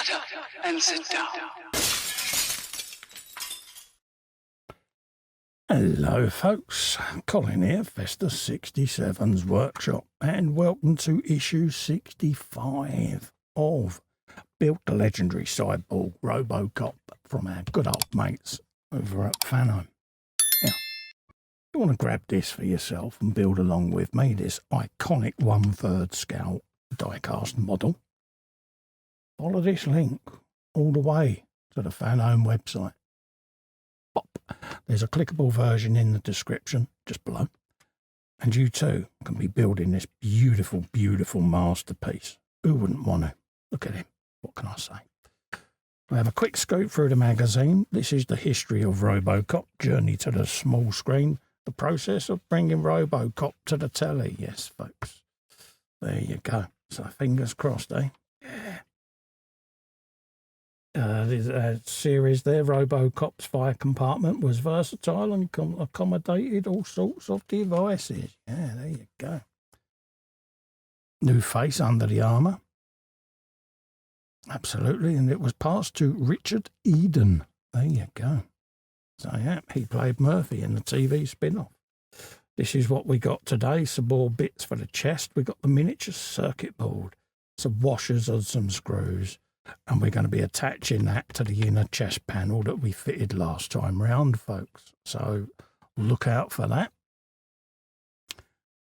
Shut up and sit down. Hello folks, Colin here, Festa 67's Workshop, and welcome to issue 65 of Built the Legendary Cyborg ROBOCOP from our good old mates over at Fanhome. Now, you want to grab this for yourself and build along with me, this iconic 1/3 scale die-cast model. Follow this link all the way to the Fanhome website. Pop. There's a clickable version in the description just below, and you too can be building this beautiful, beautiful masterpiece. Who wouldn't want to? Look at him. What can I say? We have a quick scoop through the magazine. This is the history of ROBOCOP, journey to the small screen, the process of bringing ROBOCOP to the telly. Yes, folks. There you go. So fingers crossed, eh? Yeah. The series there, ROBOCOP's fire compartment, was versatile and accommodated all sorts of devices. Yeah, there you go. New face under the armour. Absolutely, and it was passed to Richard Eden. There you go. So yeah, he played Murphy in the TV spin-off. This is what we got today. Some more bits for the chest. We got the miniature circuit board, some washers and some screws. And we're going to be attaching that to the inner chest panel that we fitted last time round, folks. So look out for that.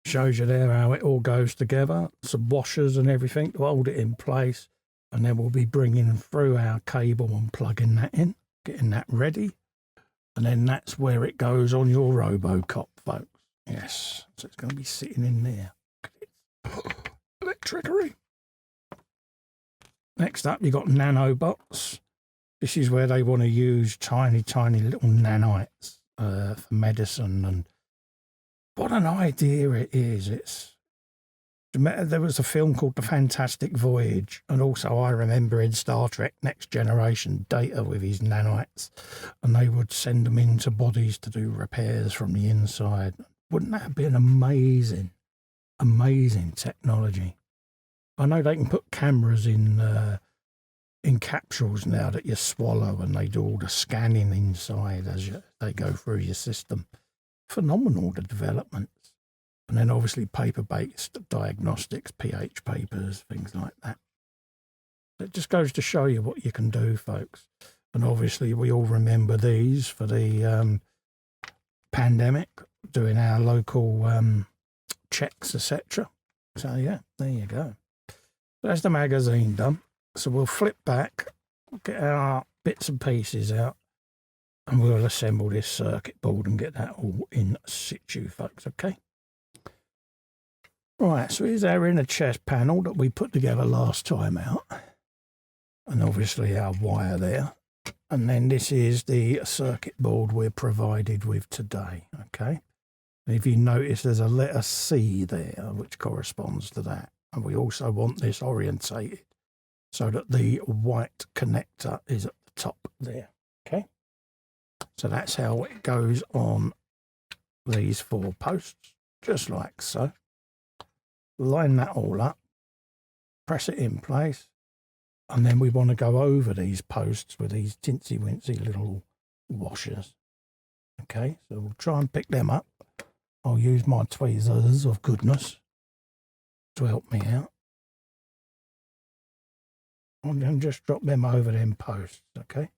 Shows you there how it all goes together. Some washers and everything to hold it in place. And then we'll be bringing through our cable and plugging that in, getting that ready. And then that's where it goes on your ROBOCOP, folks. Yes, so it's going to be sitting in there. Electricity. Next up, you've got nanobots. This is where they want to use tiny, tiny little nanites for medicine. And what an idea it is. There was a film called The Fantastic Voyage. And also I remember in Star Trek Next Generation, Data with his nanites. And they would send them into bodies to do repairs from the inside. Wouldn't that have been amazing? Amazing technology. I know they can put cameras in capsules now that you swallow, and they do all the scanning inside as they go through your system. Phenomenal, the developments. And then obviously paper-based diagnostics, pH papers, things like that. It just goes to show you what you can do, folks. And obviously we all remember these for the pandemic, doing our local checks, etc. So yeah, there you go. That's the magazine done. So we'll flip back, get our bits and pieces out, and we'll assemble this circuit board and get that all in situ, folks, okay? Right, so here's our inner chest panel that we put together last time out. And obviously our wire there. And then this is the circuit board we're provided with today, okay? And if you notice, there's a letter C there, which corresponds to that. And we also want this orientated so that the white connector is at the top there, okay? So that's how it goes on these 4 posts, just like so. Line that all up, press it in place, and then we want to go over these posts with these tinsy-wincy little washers, okay? So we'll try and pick them up. I'll use my tweezers of goodness to help me out. And then just drop them over them posts, okay?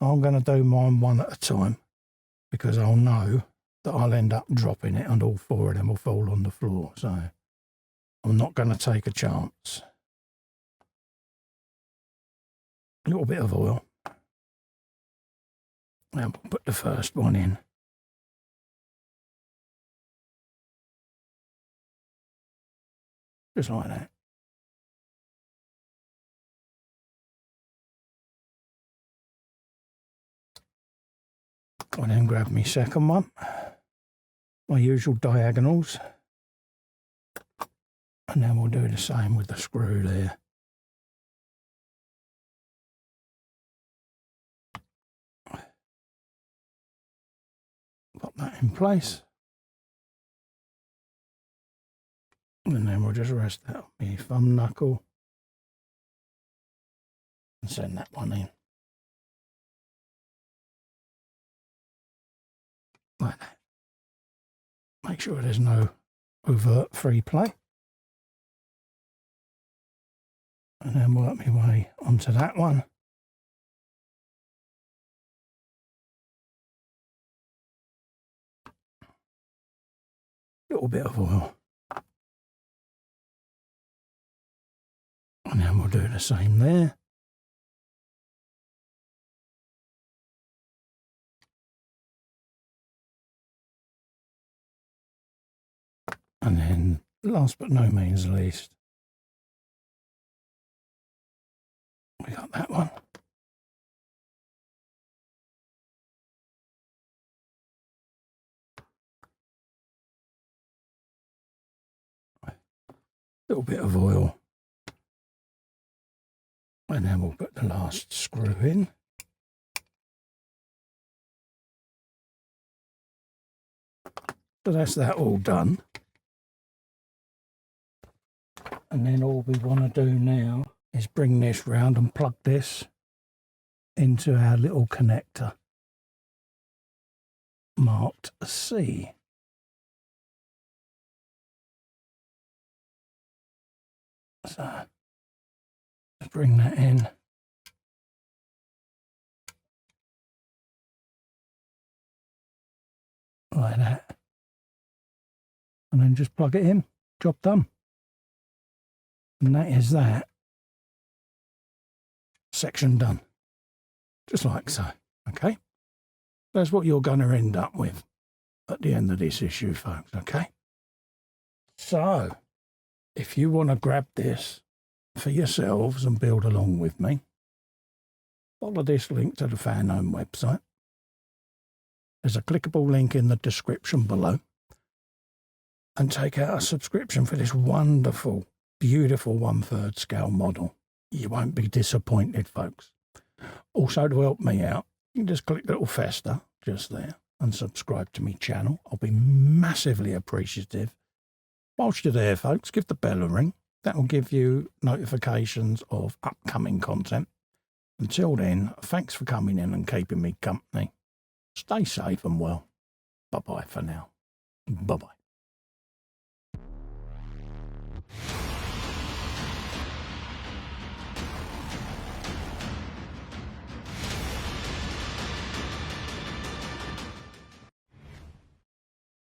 I'm going to do mine one at a time because I'll know that I'll end up dropping it and all 4 of them will fall on the floor. So I'm not going to take a chance. A little bit of oil. And we'll put the first one in. Just like that. I'll then grab my second one, my usual diagonals, and then we'll do the same with the screw there. Pop that in place. And then we'll just rest that on my thumb knuckle and send that one in. Like that. Make sure there's no overt free play. And then work my way onto that one. Little bit of oil. And then we'll do the same there. And then, last but no means least, we got that one. Little bit of oil. And then we'll put the last screw in. So that's that all done. And then all we want to do now is bring this round and plug this into our little connector marked C. So let's bring that in. Like that. And then just plug it in. Job done. And that is that. Section done. Just like so. Okay? That's what you're going to end up with at the end of this issue, folks. Okay? So, if you want to grab this for yourselves and build along with me, follow this link to the Fanhome website. There's a clickable link in the description below. And take out a subscription for this wonderful, beautiful 1/3 scale model. You won't be disappointed, folks. Also, to help me out, you can just click the little festa just there and subscribe to my channel. I'll be massively appreciative. Whilst you're there, folks, give the bell a ring. That will give you notifications of upcoming content. Until then, thanks for coming in and keeping me company. Stay safe and well. Bye-bye for now. Bye-bye.